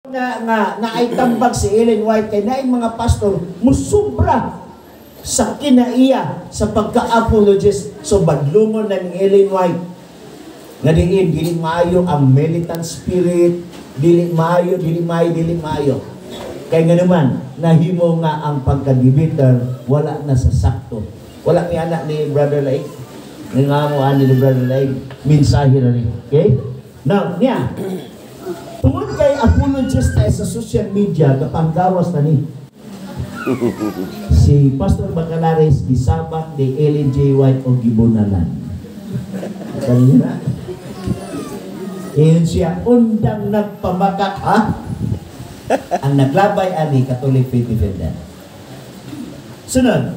nga ay tambag si Ellen White kay naay mga pastor musubra sa kinaiya sa pagka-apologist. So badlungon na ni Ellen White nga dili maayo ang militant spirit, dili maayo kay nga naman nahimo nga ang pagka-debater wala na sa sakto. Wala ni anak ni Brother Laig nga mo ani ni Brother Laig mensahe na rin. Okay, now niya tungod kay apologist tayo sa social media, kapanggawas na ni si Pastor Bacalares gisabak ni Ellen J. White o gibunalan. Kanina iyon siya undang nagpamakak ha? Ang naglabay ani Catholic Faith Defender. Sunod,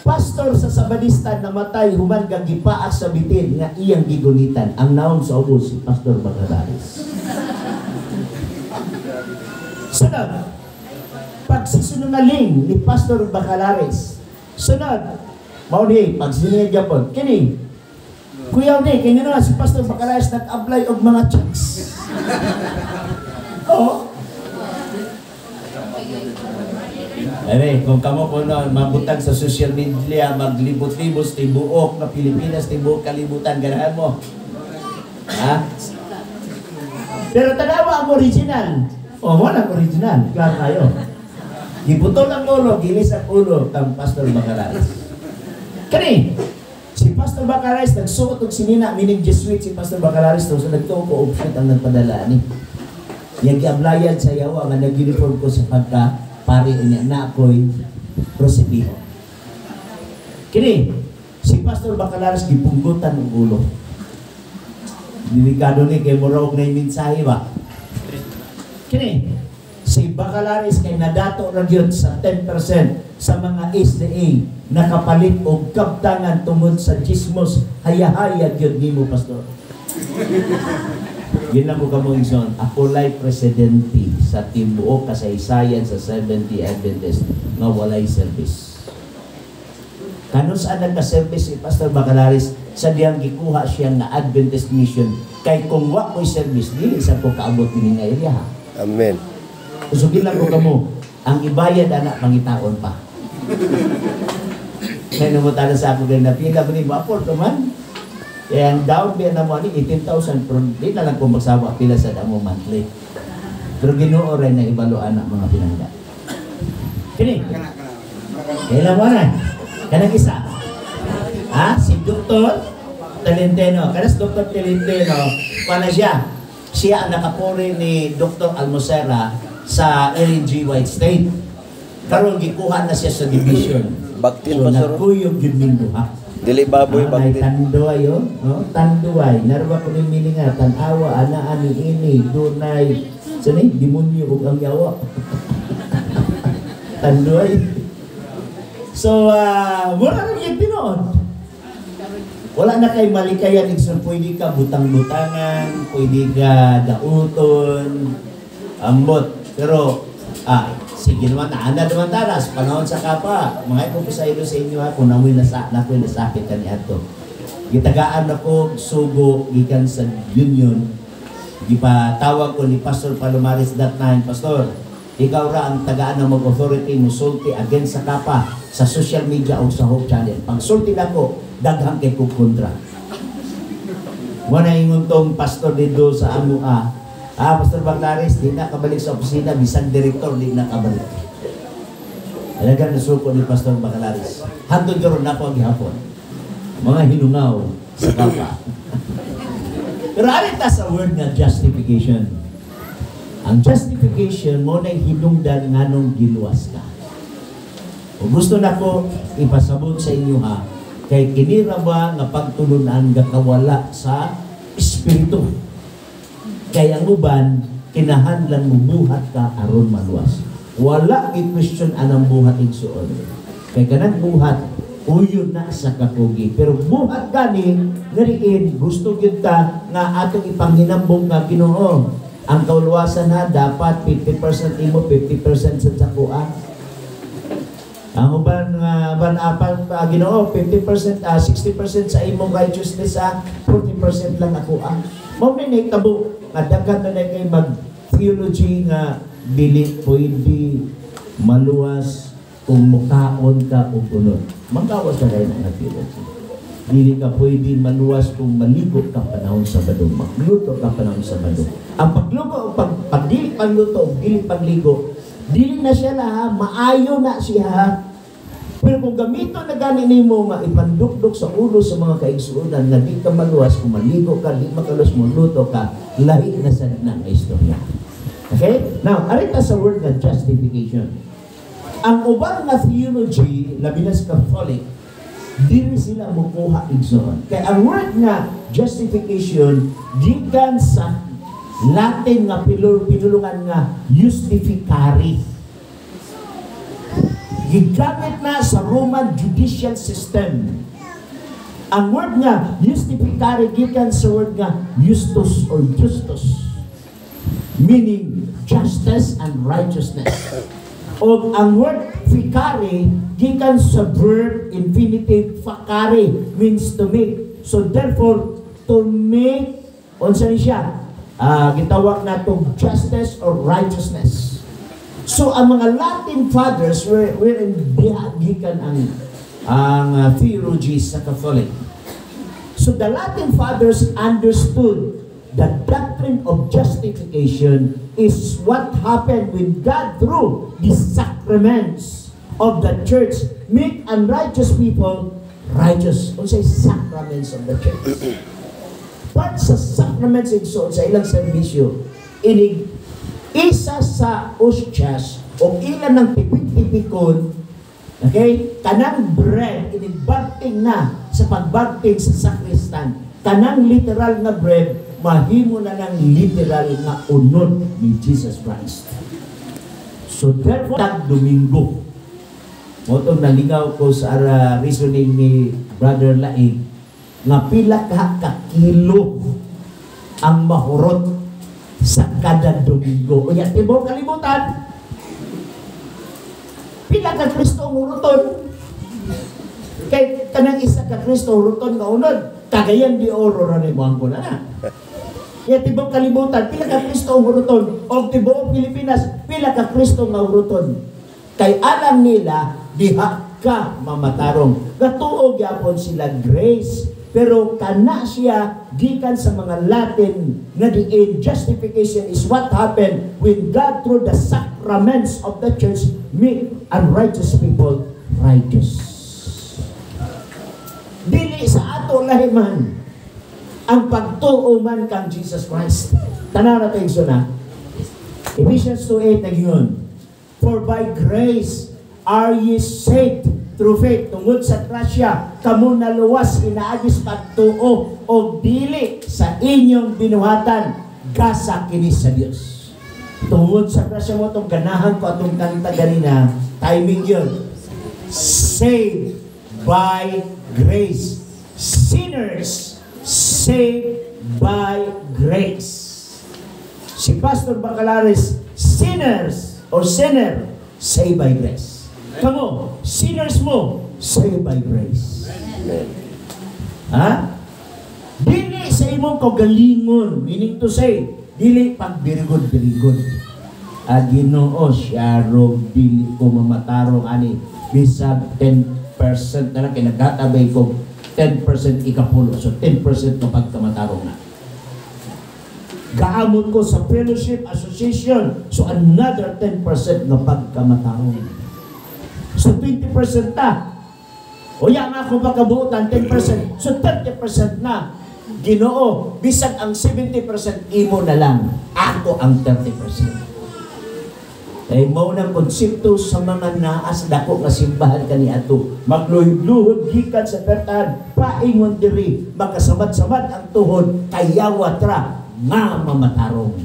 pastor sa Sabadistan namatay human kang gipaak sa bitin nga iyang gigunitan. Ang naon sa ubos si Pastor Bacalares. Sunod, pagsisunungaling ni Pastor Bacalares. Sunod, mauni pagsinigya po kini kuya ni kay nga si Pastor Bacalares nag-apply og mga checks. Oh. Ere, kung kamo po noon, mabutag sa social media, maglibot-libos, tibuok na Pilipinas, tibuok kalibutan, ganahan mo. Ha? Pero tanawa ang original. O, walang original. Klaro tayo. Gibutol ang ulo, gilis ang ulo, kang Pastor Bacalares. Kani, si Pastor Bacalares, nagsuot og sinina, minig Jesuit si Pastor Bacalares, so nagtuo ko option ang nagpadala ni. Yung giablayan sa yawa, nga nag-uniform ko sa pagka, pari niya na ako'y prosebiho. Kini, si Pastor Bacalares gipunggutan ng ulo. Delikado ni kay murag na yung mensahe ba? Kini, si Bacalares kay nadato ra gyud sa 10% sa mga SDA nakapalit og kaptangan tungod sa chismos haya-haya gyud nimo pastor. Yun lang ko kamo igsoon, ako lay presidente sa tibuok kasaysayan sa 70 Adventist nga walay service. Kanon saan nagka-service si Pastor Bacalares sa diyang gikuha siya nga Adventist mission kay kung wa ko'y service dili sa ko kaabot ni nga area. Amen. Usugin lang ko kamo, ang ibayad anak pangitaon pa. Kaya namutala sa ako ganyan na pila ba ni ma-afford naman? Kaya ang down biya na mo ni 18,000 pero di na lang kung magsawa pila sa damo monthly. Pero Ginoo rin na ibaluan ang mga pinangga. Kini? Kailan mo na? Kanang isa? Ha? Si Dr. Talenteno. Kanas Dr. Talenteno, paano siya? Siya ang nakapuri ni Dr. Almosera sa Ellen J. White State. Karon gikuha na siya sa division. Baktin so, pastor. nagkuyog yun mingo ha? Dili baboy baktin. Tanduay yun, no? Tanduay. Narwa ko ng milinga, tanawa, ana-ani, ini, dunay. Sani, demonyo o ang yawa. Tanduay. So, wala na yung pinoon. Wala na kay malikayan, ikson, pwede ka butang-butangan, pwede ka dauton, ambot. Pero, sige naman, naana naman taras, panahon sa kapa. Mga ito po sa ilo sa inyo ha, kung nako'y nasakit ka niya ito. Gitagaan ako, sugo, gikan sa union. Gipatawag ko ni Pastor Palomares that time, Pastor, ikaw ra ang tagaan ng mag-authority musulti against sa kapa, sa social media o sa Hope Channel. Pag sulti na ko, daghang kay kong kontra. Wala yung tong pastor dito sa amo Pastor Bacalares, di na kabalik sa opisina, bisang direktor, di na kabalik. Alagang nasuko ni Pastor Bacalares. Hantod karon na po ang gihapon. Mga hinungaw sa kapa. Pero alita sa word na justification. Ang justification mo na hinungdan nga nung giluwas ka. Kung gusto na ko ipasabot sa inyo ha, kay kinira ba nga pagtulunan nga kawala sa espiritu. Kaya ang uban, kinahanglan mo buhat ka aron maluwas. Wala i-question anang buhat igsuon. Kaya kanang buhat, uyon na sa kakugi. Pero buhat gani, ngariin, gusto kita nga atong ipanghinambong nga Ginoo. Ang kauluwasan na dapat 50% imo, 50% sa tsakuan. Ang uban nga Ginoo, 50%, 60% sa imong righteousness, 40% lang ako. Mao ni tabo, kadaghan na kay mag theology nga dili pwede maluwas kung mukaon ka o punod. Magkawas ka rin ang theology. Dili ka pwede maluwas kung maligo ka panahon sa Sabado. Magluto ka panahon sa Sabado. Ang pagluto o pagdili pagluto o dili pagligo, dili na siya na, maayo na siya. Pero kung gamito na gani nimo nga ipandukdok sa ulo sa mga kaigsuonan nga di ka maluwas, kung maligo ka, di makaluwas mo, luto ka, lahi na sa na istorya. Okay? Now, arita sa word na justification. Ang ubang nga theology, labi na sa Catholic, dili sila mukuha igsoon. Kaya ang word nga justification, gikan sa Latin nga pinulungan nga justificare. Gigamit na sa Roman judicial system. Ang word nga justificare gikan sa word nga justus or justus, meaning justice and righteousness. O ang word ficare gikan sa verb infinitive facare, means to make. So therefore, to make, unsa ni siya? Gitawag na itong justice or righteousness. So ang mga Latin fathers wherein gikan ang theology sa Catholic. So the Latin fathers understood the doctrine of justification is what happened when God, through the sacraments of the church, make unrighteous people righteous. Unsay sacraments of the church? Part sa sacraments igsoon sa ilang serbisyo, inig isa sa ustyas o ilan ng tipik-tipikon, okay, kanang bread inigbagting na sa pagbagting sa sakristan. Kanang literal na bread mahimo na ng literal na unod ni Jesus Christ. So therefore, Domingo, motong naligaw ko sa reasoning ni Brother Laig, nga pila ka kilo ang mahurot sa kada Domingo. O yan, tibo kalimutan, pila ka Kristo ang huruton. Kay kanang isa ka Kristo huruton nga unod, kagayan di oro ra ni buwan ko na. Ya tibok kalibutan, pila ka Kristo ang huruton. O tibuok Pilipinas, pila ka Kristo nga huruton. Kay alam nila, diha ka mamatarong. Gatuog yapon sila grace. Pero kana siya, gikan sa mga Latin, nga the justification is what happened when God, through the sacraments of the church, make unrighteous people righteous. Dili sa ato lahiman ang pagtuo man kang Jesus Christ. Tanaw na tayo na. Ephesians 2:8 na yun. For by grace are ye saved through faith. Tungod sa grasya, kamo naluwas inaagis pagtuo o dili sa inyong binuhatan, gasa kini sa Dios. Tungod sa grasya mo, itong ganahan ko atong kanta ganina, timing yun. Saved by grace. Sinners saved by grace. Si Pastor Bacalares, sinners or sinner saved by grace. Kamo, sinners mo saved by grace. Amen. Ha? Dili sa imong kagalingon, meaning to say, dili pag birigod. Ginoo siya ro dili ko mamatarong ani bisag 10% na lang kinagatabay ko 10% ikapulo. So 10% kapag kamatarong na. Gaamon ko sa fellowship association. So another 10% na pagkamatarong. So 20% na. O yan nga kung pagkabuutan 10%. So 30% na. Ginoo, bisag ang 70% imo na lang. Ako ang 30%. Ay mao nang konsepto sa mga naas dako nga simbahan kani ato. Magluhod gikan sa pertahan, paingon diri, makasamad-samad ang tuhod kayawa tra nga mamatarong.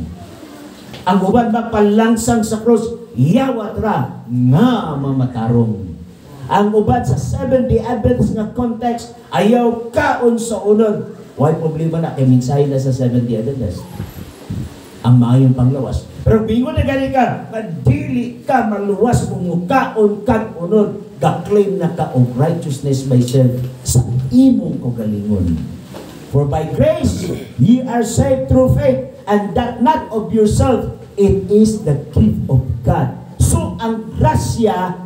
Ang uban magpalangsang sa krus, yawa tra nga mamatarong. Ang uban sa Seventh-day Adventist nga context, ayaw kaon sa unod. Why problema na kay mensahe na sa Seventh-day Adventist? Ang maayong panglawas. Pero bingon na gani ka, dili ka maluwas kung mukaon kag unod, ga-claim na ka of righteousness by self sa imong kagalingon. For by grace ye are saved through faith, and that not of yourself, It is the gift of God. So, ang grasya,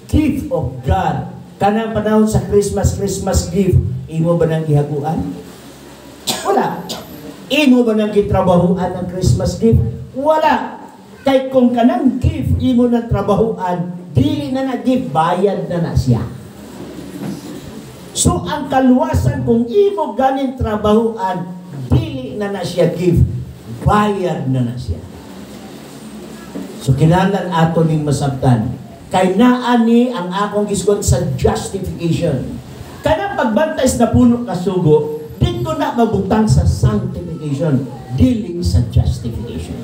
gift of God. Kanang panahon sa Christmas gift, imo ba nang gihaguan? Wala. Imo ba nang gitrabahuan ang Christmas gift? Wala. Kay kung kanang gift, imo nang trabahuan, dili na na gift, bayad na siya. So, ang kaluwasan kung imo ganin trabahuan, dili na siya gift, bayad na siya. So, kinahanglan ato ning masabtan. Kay naani ang akong gisgon sa justification. Kanang pagbantay sa puno kasugo, dito na mabutang sa sanctification, dili sa justification.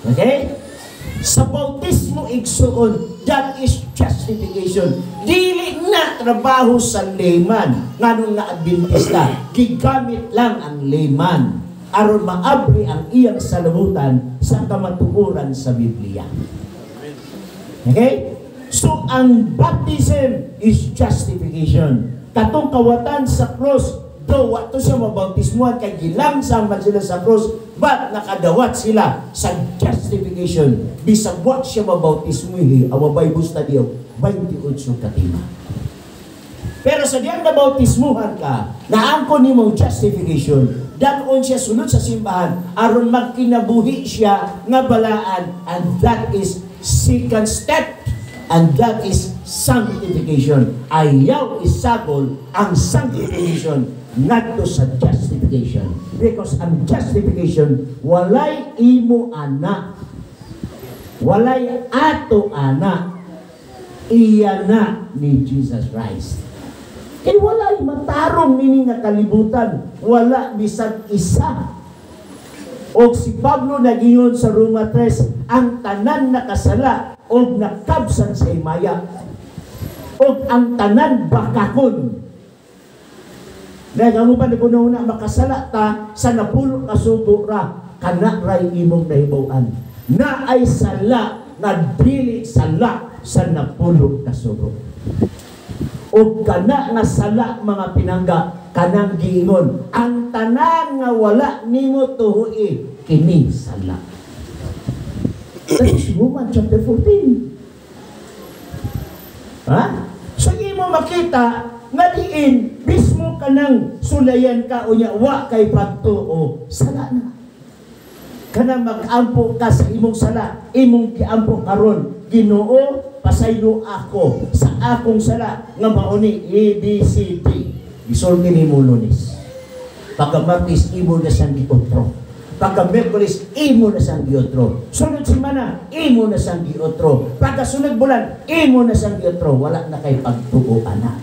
Okay? Sa bautismo igsuon, that is justification. Dili na trabaho sa layman. Nganong na Adventista, gigamit lang ang layman aron maabri ang iyang salabutan sa kamatuoran sa Biblia. Okay? So, ang baptism is justification. Katong kawatan sa cross, though wato siya mabautismuhan, kay gilamsang man sila sa cross, but nakadawat sila sa justification. Bisag wat siya mabautismuhi, awabay busta diyo, 28 katima. Pero sa diyang nabautismuhan ka, naangkon ni mong justification, danon siya sunod sa simbahan, aron magkinabuhi siya nga balaan, and that is second step, and that is sanctification. Ayaw isagol ang sanctification ngadto sa justification, because ang justification walay imo anak, walay ato anak, iya na ni Jesus Christ. Kaya walay matarong nini nga kalibutan, wala bisag isa. O si Pablo nagingon sa Roma 3, ang tanan nakasala o nakabsan sa imaya, o ang tanan bakakon. Dahil ang upan ko na makasala ta sa napulo kasugo ra, kana ray imong nahibawan. Na ay sala, na dili sala sa napulo kasugo. O kana nga sala mga pinangga, kanang giingon, ang tanan nga wala nimo tuhui, kini sala. That is Romans chapter 14. Ha? So imo makita, nga diin, mismo kanang sulayan ka o niya, wa kay pagtuo, sala na. Kanang mag-ampo ka sa imong sala, imong kiampo karon, Ginoo, pasaylo ako sa akong sala, nga mauni ABCD. Isolve ni mo Lunes. Pagka-Martes, imo na sang giotro. Pagka-Merkulis, imo na sang giotro. Sunod semana, imo na sang giotro. Pagka-sunod bulan, imo na sang giotro. Wala na kay pagtuoan na.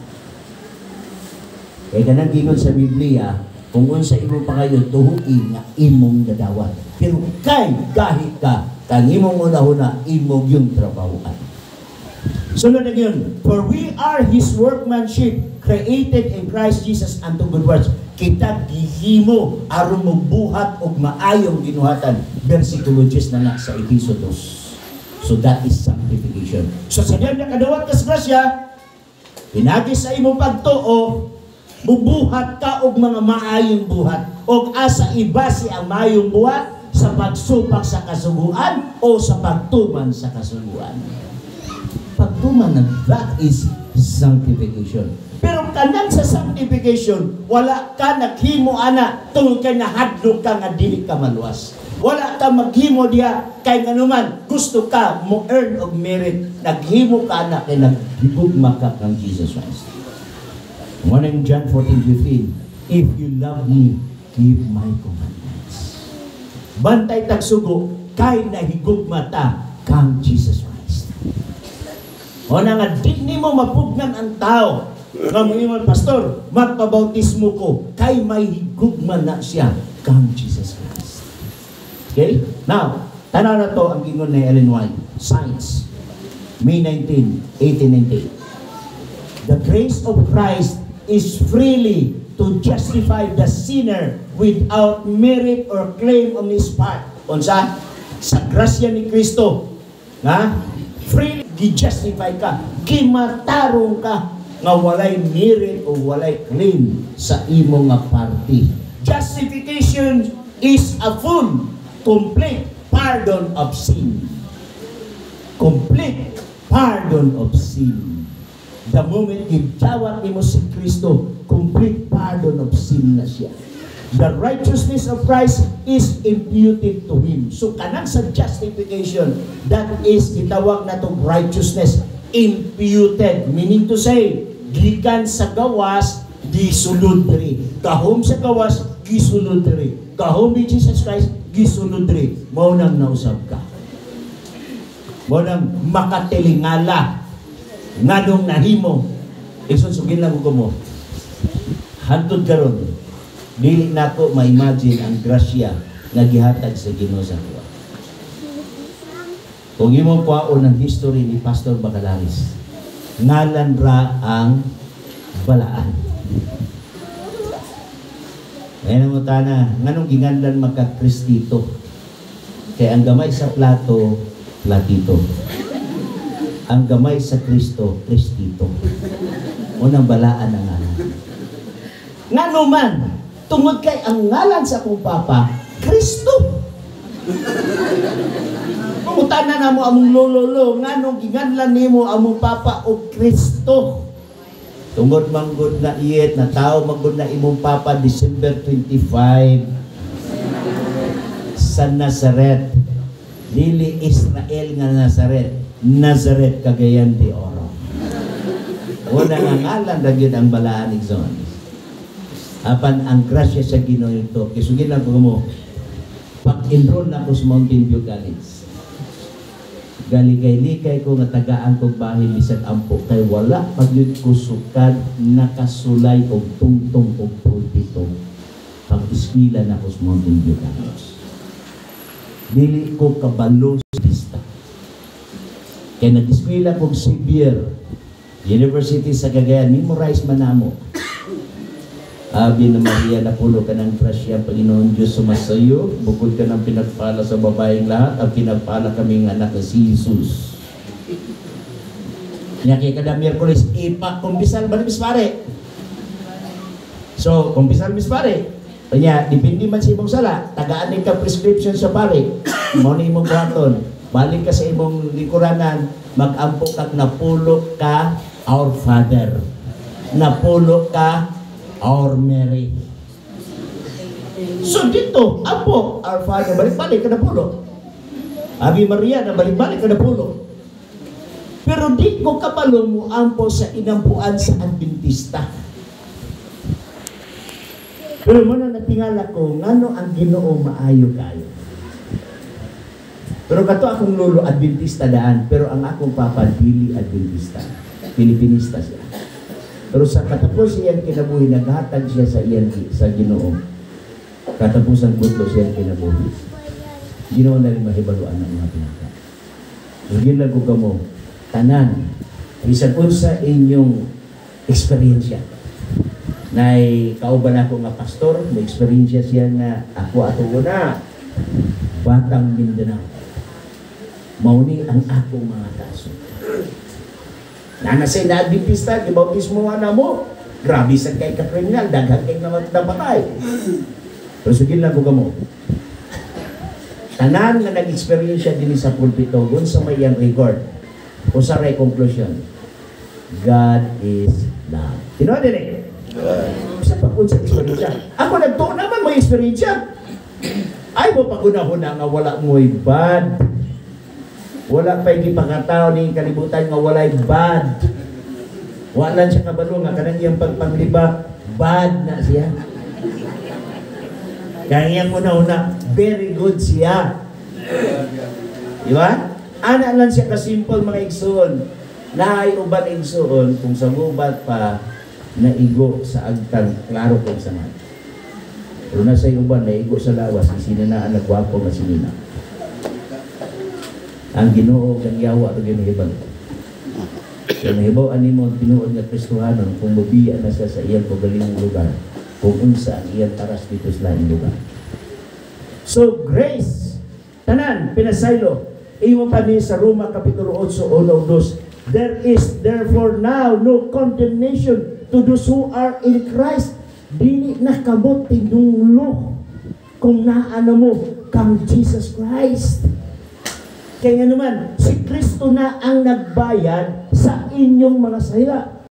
Kaya ganang gingon sa Biblia, kung unsa imo pangayon, tuhuin nga imong dadawat. Pero kay kahit ka, kang imong una-una, imong yung trabahoan. Sunod na yun, for we are His workmanship, created in Christ Jesus unto good works. Kita gihimo aron magbuhat og maayong ginuhatan. Versikulo 10 na sa Efeso 2. So that is sanctification. So sa diyan nakadawat ka sa grasya, pinagi sa imong pagtuo, bubuhat ka og mga maayong buhat. Og asa ibasi ang maayong buhat sa pagsupak sa kasuguan o sa pagtuman sa kasuguan. Pagtuman na, that is sanctification. Pero kanang sa sanctification, wala ka naghimo ana tungod kay nahadlok ka nga dili ka maluwas. Wala ka maghimo diya kay nganuman gusto ka mo earn og merit. Naghimo ka na kay naghigugma ka kang Jesus Christ. One in John 14:15, if you love me, keep my commandments. Bantay tagsugo kay nahigugma ta kang Jesus Christ. O na nga di nimo mapugnan ang tao nga moingon, pastor, magpabautismo ko kay may higugma na siya kang Jesus Christ. Okay? Now, tanaw na to ang gingon ni Ellen White, Science, May 19, 1898. The grace of Christ is freely to justify the sinner without merit or claim on his part. Unsa? Sa grasya ni Kristo, nga freely gi-justify ka, gimatarong ka, nga walay merit o walay claim sa imo nga party. Justification is a full, complete, pardon of sin. Complete pardon of sin. The moment gitawat nimo si Kristo, complete pardon of sin na siya. The righteousness of Christ is imputed to Him. So kanang sa justification, that is gitawag na itong righteousness, imputed. Meaning to say, gikan sa gawas, gisulod diri. Kahom sa gawas, gisulod diri. Kahom ni Jesus Christ, gisulod diri. Mao nang nausab ka. Mao nang makatilingala. Nganong nahimo. Isusugin lang ko mo. Hantod karon. Dili nako ma-imagine ang grasya nga gihatag sa Ginoo sa ato. Kung imong kuhaon ang history ni Pastor Bacalaris, ngalan ra ang balaan. Ngayon mo tana, nganong ginganlan magka-Kristito? Kaya ang gamay sa plato, platito. Ang gamay sa Kristo, Kristito. Unang balaan ang ngalan. Ngano man, tungod kay ang ngalan sa akong Papa, Kristo. Pangutana na mo among lolo, nganong ginganlan nimo among Papa o Kristo. Tungod manggod na iyet na tao manggod na imong Papa December 25 sa Nazaret. Dili Israel nga Nazaret, Nazaret Cagayan de Oro. Una nga ngalan ra gyud ang balaan igsoon. Apan ang grasya sa Ginoo ito, kisugin lang ko mo, pag-enroll na ko sa Mountain View College. Galigay-ligay ko nga tagaan kong bahay bisag ampo, kay wala pagyud ko sukad nakasulay og tungtong og pulpito. Pag-eskwela na ko sa Mountain View College. Dili ko kabalo sa lista. Kaya nag-eskwela kong Xavier University sa Cagayan, memorize man namo. Abi na Maria na pulo ka ng grasya, Panginoon Diyos sumasayo, bukod ka ng pinagpala sa babaeng lahat, at pinagpala kaming anak na si Jesus. Nyaki kada Miyerkules, kumpisal ba ni Miss Pare? So, kumpisal Miss Pare. Kanya, dipindi man sa imong sala, tagaan ka prescription sa pare, mo ni imong buhaton, balik ka sa imong likuranan, mag-ampo kag napulo ka, Our Father. Napulo ka, Our Mary. So dito, Apo, Our Father, balik-balik ka na pulo. Abi Maria, na balik-balik ka na pulo. Pero di ko kapalo mo ampo sa inampuan sa Adventista. Pero muna natingala ko, ngano ang Ginoo maayo kayo. Pero kato akong lolo Adventista daan, pero ang akong papa dili Adventista. Pilipinista siya. Pero sa katapos iyang kinabuhi, naghatag siya sa iyan sa Ginoo. Katapusan budlo siya kinabuhi. Ginoo na rin mahibaluan ng mga pinaka. Hindi lang ko kamo, tanan, isang sa inyong eksperyensya. Na kauban ako nga pastor, may eksperyensya siya nga ako ato na Batang Mindanao. Mauni ang akong mga kaso. Nanasay na Adventista, ibautismo na mo. Grabe sa kay ka-kriminal, daghan kay namatay. Pero sugin lang ko kamo. Tanan nga nag-experience siya din sa pulpito, gun sa may iyang record. O sa ray conclusion, God is love. Tinoa din eh. Sa pagkun sa experience. Ako nagtuon naman may experience. Ay mo paguna-huna nga wala mo'y bad. Wala pa yung ipakatao ni kalibutan nga walay bad. Wala siya kabalo nga kanang iyang pagpangliba, bad na siya. Kaya iyang una-una, very good siya. Diba? Ana lang siya kasimple mga igsoon. Naay uban igsoon kung sa gubat pa naigo sa agtang, klaro kong sama. Pero nasa uban, naigo sa lawas, isinanaan na gwapo na sinina. Ang Ginoo ang yawa at ginahibang. Kaya nahibaw animo ang tinuod nga Kristohanon kung mabiya na siya sa iyang pagaling lugar, kung unsa ang iyang taras dito sa laing lugar. So, grace, tanan, pinasaylo, imo pa ni sa Roma Kapitulo 8, 1-2, there is therefore now no condemnation to those who are in Christ. Dili na kamot tinunglo kung naano mo kang Jesus Christ. Kaya nga naman, si Kristo na ang nagbayad sa inyong mga sala.